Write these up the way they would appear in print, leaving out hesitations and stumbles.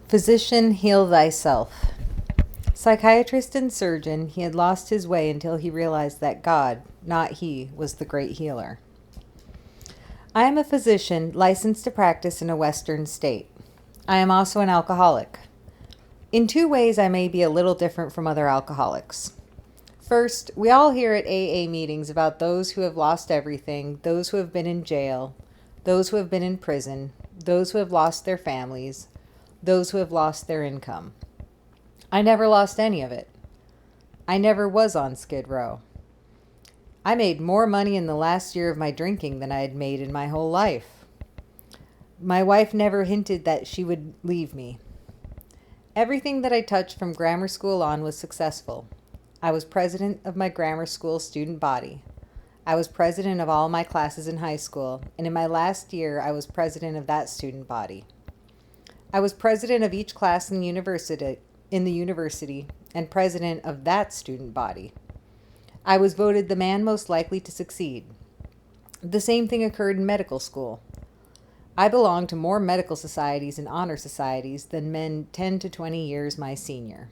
Physician, heal thyself. Psychiatrist and surgeon, he had lost his way until he realized that God, not he, was the great healer. I am a physician licensed to practice in a Western state. I am also an alcoholic. In two ways, I may be a little different from other alcoholics. First, we all hear at AA meetings about those who have lost everything, those who have been in jail, those who have been in prison, those who have lost their families, those who have lost their income. I never lost any of it. I never was on Skid Row. I made more money in the last year of my drinking than I had made in my whole life. My wife never hinted that she would leave me. Everything that I touched from grammar school on was successful. I was president of my grammar school student body. I was president of all my classes in high school, and in my last year, I was president of that student body. I was president of each class in the university, and president of that student body. I was voted the man most likely to succeed. The same thing occurred in medical school. I belonged to more medical societies and honor societies than men 10 to 20 years my senior.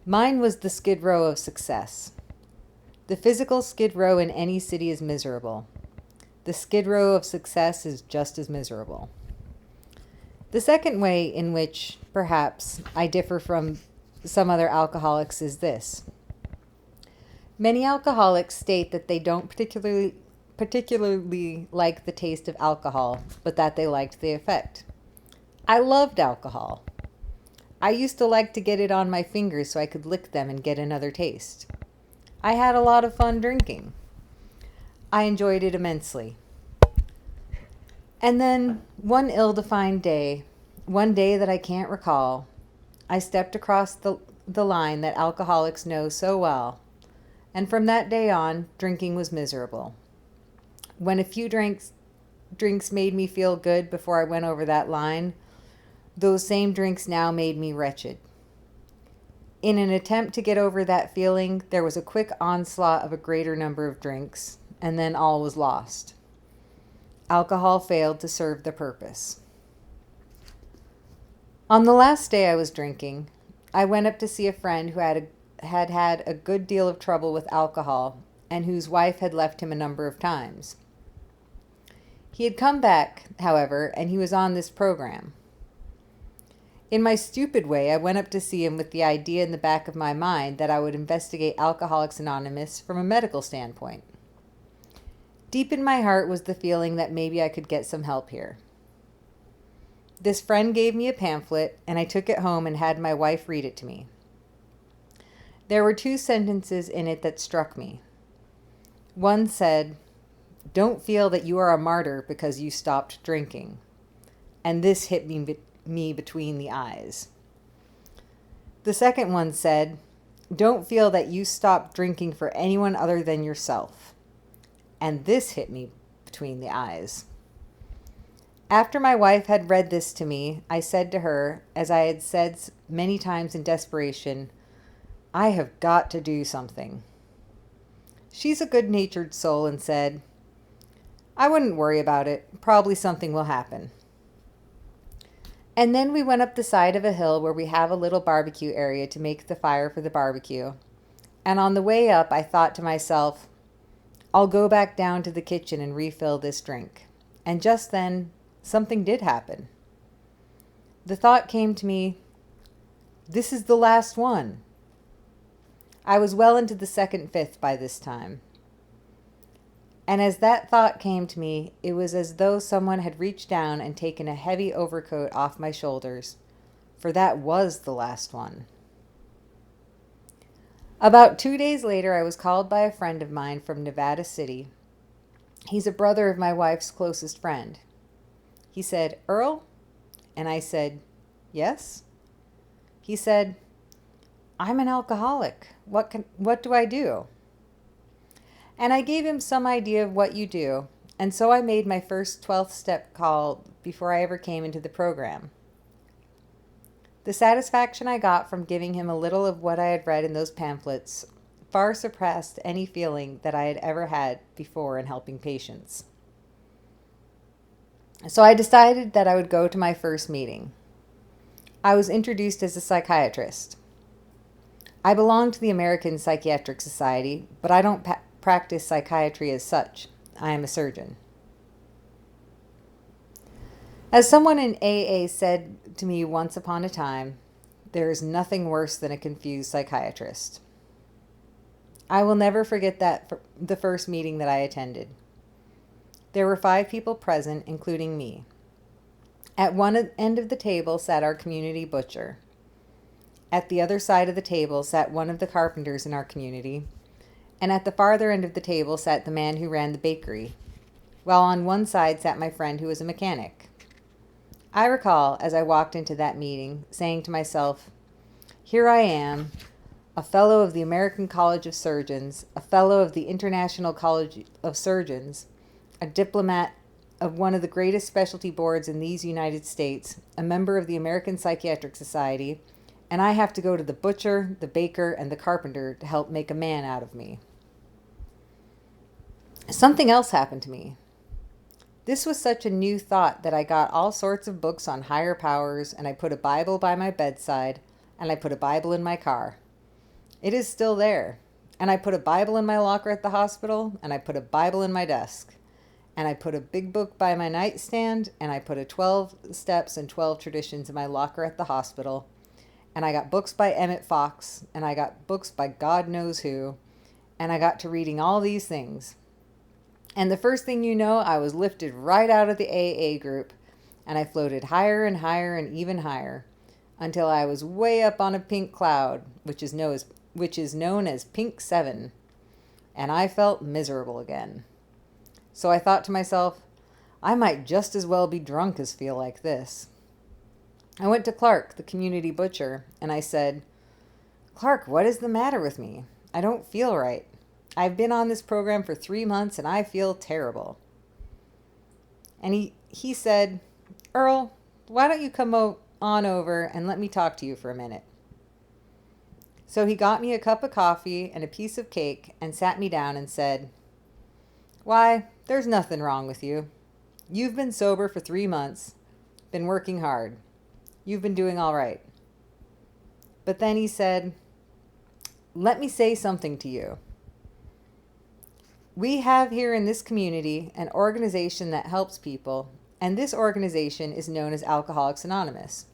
Mine was the Skid Row of success. The physical Skid Row in any city is miserable. The Skid Row of success is just as miserable. The second way in which, perhaps, I differ from some other alcoholics is this. Many alcoholics state that they don't particularly like the taste of alcohol, but that they liked the effect. I loved alcohol. I used to like to get it on my fingers so I could lick them and get another taste. I had a lot of fun drinking. I enjoyed it immensely. And then, one ill-defined day, one day that I can't recall, I stepped across the line that alcoholics know so well, and from that day on, drinking was miserable. When a few drinks made me feel good before I went over that line, those same drinks now made me wretched. In an attempt to get over that feeling, there was a quick onslaught of a greater number of drinks, and then all was lost. Alcohol failed to serve the purpose. On the last day I was drinking, I went up to see a friend who had a good deal of trouble with alcohol and whose wife had left him a number of times. He had come back, however, and he was on this program. In my stupid way, I went up to see him with the idea in the back of my mind that I would investigate Alcoholics Anonymous from a medical standpoint. Deep in my heart was the feeling that maybe I could get some help here. This friend gave me a pamphlet, and I took it home and had my wife read it to me. There were two sentences in it that struck me. One said, "Don't feel that you are a martyr because you stopped drinking." And this hit me between the eyes. The second one said, "Don't feel that you stopped drinking for anyone other than yourself." And this hit me between the eyes. After my wife had read this to me, I said to her, as I had said many times in desperation, "I have got to do something." She's a good-natured soul and said, "I wouldn't worry about it. Probably something will happen." And then we went up the side of a hill where we have a little barbecue area to make the fire for the barbecue. And on the way up, I thought to myself, I'll go back down to the kitchen and refill this drink. And just then, something did happen. The thought came to me, this is the last one. I was well into the second fifth by this time. And as that thought came to me, it was as though someone had reached down and taken a heavy overcoat off my shoulders, for that was the last one. About 2 days later, I was called by a friend of mine from Nevada City. He's a brother of my wife's closest friend. He said, "Earl?" And I said, "Yes?" He said, "I'm an alcoholic. What do I do?" And I gave him some idea of what you do, and so I made my first 12th step call before I ever came into the program. The satisfaction I got from giving him a little of what I had read in those pamphlets far surpassed any feeling that I had ever had before in helping patients. So I decided that I would go to my first meeting. I was introduced as a psychiatrist. I belong to the American Psychiatric Society, but I don't practice psychiatry as such. I am a surgeon. As someone in AA said to me once upon a time, there is nothing worse than a confused psychiatrist. I will never forget the first meeting that I attended. There were 5 people present, including me. At one end of the table sat our community butcher. At the other side of the table sat one of the carpenters in our community, and at the farther end of the table sat the man who ran the bakery, while on one side sat my friend who was a mechanic. I recall, as I walked into that meeting, saying to myself, "Here I am, a fellow of the American College of Surgeons, a fellow of the International College of Surgeons, a diplomat of one of the greatest specialty boards in these United States, a member of the American Psychiatric Society, and I have to go to the butcher, the baker, and the carpenter to help make a man out of me." Something else happened to me. This was such a new thought that I got all sorts of books on higher powers, and I put a Bible by my bedside, and I put a Bible in my car. It is still there. And I put a Bible in my locker at the hospital, and I put a Bible in my desk. And I put a big book by my nightstand, and I put a 12 Steps and 12 Traditions in my locker at the hospital. And I got books by Emmett Fox, and I got books by God knows who, and I got to reading all these things. And the first thing you know, I was lifted right out of the AA group, and I floated higher and higher and even higher, until I was way up on a pink cloud, which is known as Pink 7, and I felt miserable again. So I thought to myself, I might just as well be drunk as feel like this. I went to Clark, the community butcher, and I said, "Clark, what is the matter with me? I don't feel right. I've been on this program for 3 months and I feel terrible." And he said, "Earl, why don't you come on over and let me talk to you for a minute?" So he got me a cup of coffee and a piece of cake and sat me down and said, "Why, there's nothing wrong with you. You've been sober for 3 months, been working hard. You've been doing all right." But then he said, "Let me say something to you. We have here in this community an organization that helps people, and this organization is known as Alcoholics Anonymous.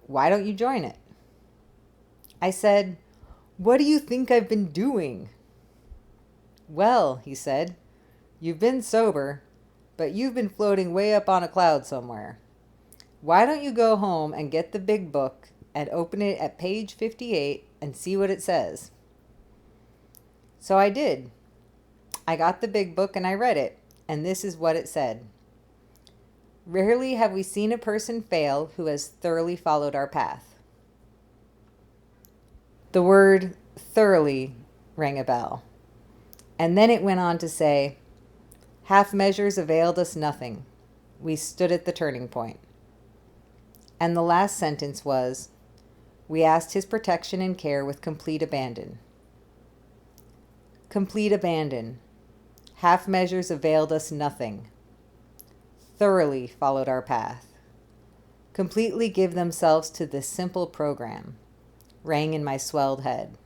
Why don't you join it?" I said, "What do you think I've been doing?" "Well," he said, "you've been sober, but you've been floating way up on a cloud somewhere. Why don't you go home and get the big book and open it at page 58 and see what it says?" So I did. I got the big book and I read it, and this is what it said. "Rarely have we seen a person fail who has thoroughly followed our path." The word thoroughly rang a bell. And then it went on to say, "Half measures availed us nothing. We stood at the turning point." And the last sentence was, "We asked his protection and care with complete abandon." Complete abandon. Half measures availed us nothing. Thoroughly followed our path. Completely give themselves to this simple program, rang in my swelled head.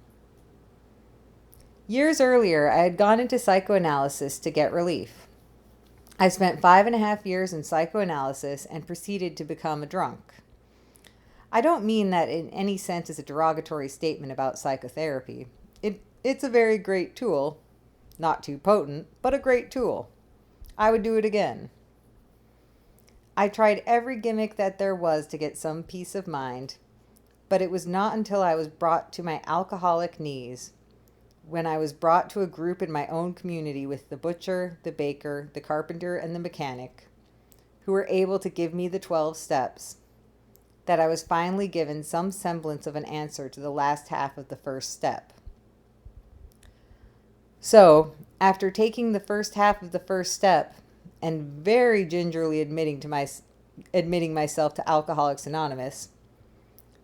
Years earlier, I had gone into psychoanalysis to get relief. I spent 5.5 years in psychoanalysis and proceeded to become a drunk. I don't mean that in any sense as a derogatory statement about psychotherapy. It's a very great tool. Not too potent, but a great tool. I would do it again. I tried every gimmick that there was to get some peace of mind, but it was not until I was brought to my alcoholic knees, when I was brought to a group in my own community with the butcher, the baker, the carpenter, and the mechanic, who were able to give me the 12 steps, that I was finally given some semblance of an answer to the last half of the first step. So, after taking the first half of the first step and very gingerly admitting myself to Alcoholics Anonymous,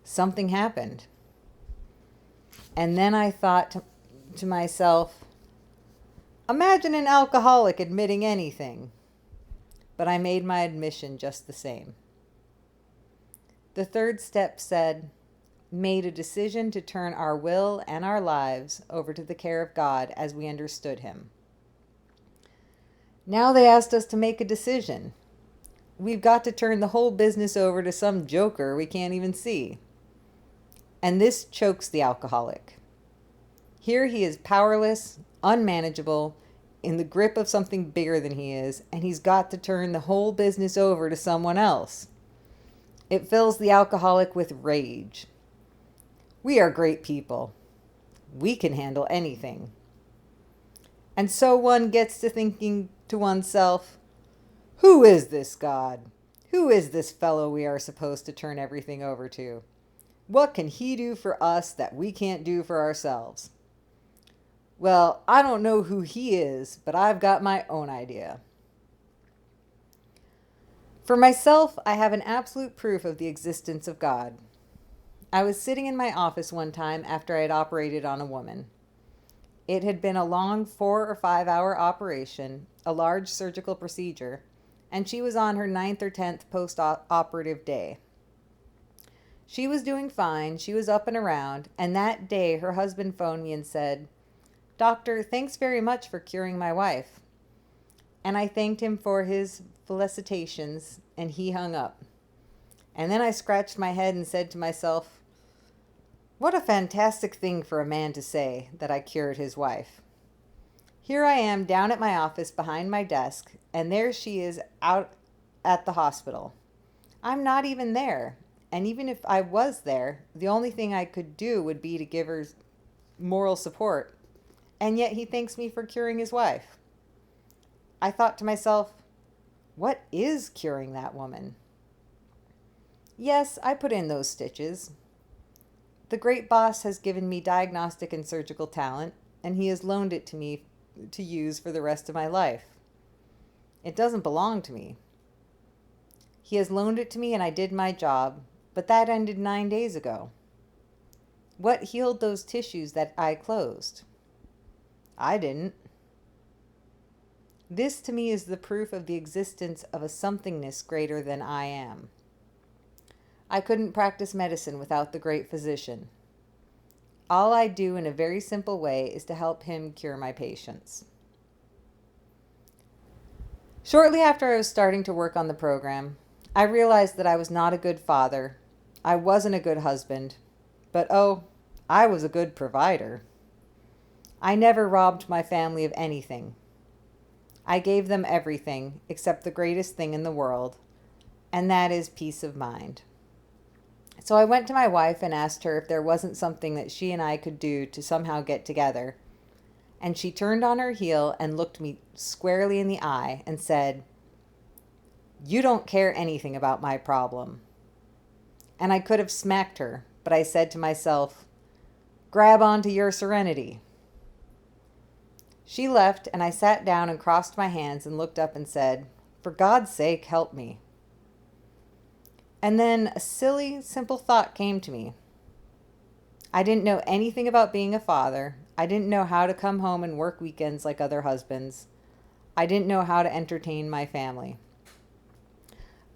something happened. And then I thought to myself, imagine an alcoholic admitting anything. But I made my admission just the same. The third step said, made a decision to turn our will and our lives over to the care of God as we understood Him. Now they asked us to make a decision. We've got to turn the whole business over to some joker we can't even see. And this chokes the alcoholic. Here he is powerless, unmanageable, in the grip of something bigger than he is, and he's got to turn the whole business over to someone else. It fills the alcoholic with rage. We are great people. We can handle anything. And so one gets to thinking to oneself, who is this God? Who is this fellow we are supposed to turn everything over to? What can he do for us that we can't do for ourselves? Well, I don't know who he is, but I've got my own idea. For myself, I have an absolute proof of the existence of God. I was sitting in my office one time after I had operated on a woman. It had been a long 4 or 5 hour operation, a large surgical procedure, and she was on her 9th or 10th post-operative day. She was doing fine, she was up and around, and that day her husband phoned me and said, "Doctor, thanks very much for curing my wife." And I thanked him for his felicitations, and he hung up. And then I scratched my head and said to myself, what a fantastic thing for a man to say, that I cured his wife. Here I am down at my office behind my desk, and there she is out at the hospital. I'm not even there, and even if I was there, the only thing I could do would be to give her moral support, and yet he thanks me for curing his wife. I thought to myself, what is curing that woman? Yes, I put in those stitches. The great boss has given me diagnostic and surgical talent, and he has loaned it to me to use for the rest of my life. It doesn't belong to me. He has loaned it to me and I did my job, but that ended 9 days ago. What healed those tissues that I closed? I didn't. This to me is the proof of the existence of a somethingness greater than I am. I couldn't practice medicine without the great physician. All I do in a very simple way is to help him cure my patients. Shortly after I was starting to work on the program, I realized that I was not a good father. I wasn't a good husband. But oh, I was a good provider. I never robbed my family of anything. I gave them everything except the greatest thing in the world, and that is peace of mind. So I went to my wife and asked her if there wasn't something that she and I could do to somehow get together. And she turned on her heel and looked me squarely in the eye and said, "You don't care anything about my problem." And I could have smacked her, but I said to myself, "Grab onto your serenity." She left, and I sat down and crossed my hands and looked up and said, "For God's sake, help me." And then a silly, simple thought came to me. I didn't know anything about being a father. I didn't know how to come home and work weekends like other husbands. I didn't know how to entertain my family.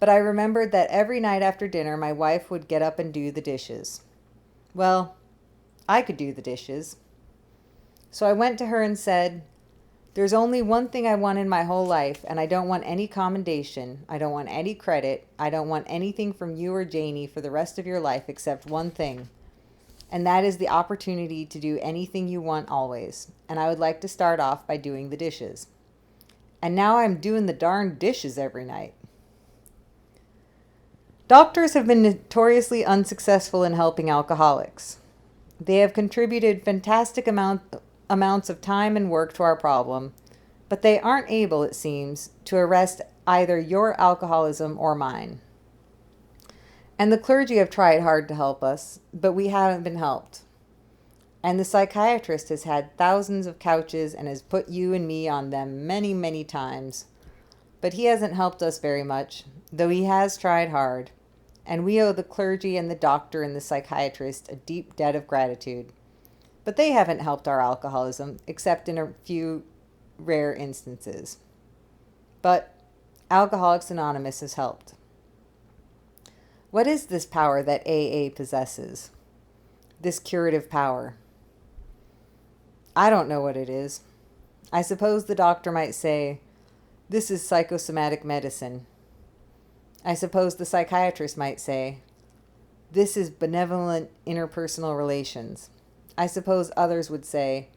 But I remembered that every night after dinner, my wife would get up and do the dishes. Well, I could do the dishes. So I went to her and said, "There's only one thing I want in my whole life, and I don't want any commendation. I don't want any credit. I don't want anything from you or Janie for the rest of your life except one thing. And that is the opportunity to do anything you want always. And I would like to start off by doing the dishes." And now I'm doing the darn dishes every night. Doctors have been notoriously unsuccessful in helping alcoholics. They have contributed fantastic amounts of time and work to our problem, but they aren't able, it seems, to arrest either your alcoholism or mine. And the clergy have tried hard to help us, but we haven't been helped. And the psychiatrist has had thousands of couches and has put you and me on them many, many times. But he hasn't helped us very much, though he has tried hard. And we owe the clergy and the doctor and the psychiatrist a deep debt of gratitude. But they haven't helped our alcoholism, except in a few rare instances. But Alcoholics Anonymous has helped. What is this power that AA possesses? This curative power? I don't know what it is. I suppose the doctor might say, this is psychosomatic medicine. I suppose the psychiatrist might say, this is benevolent interpersonal relations. I suppose others would say,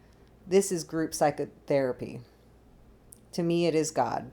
this is group psychotherapy. To me, it is God.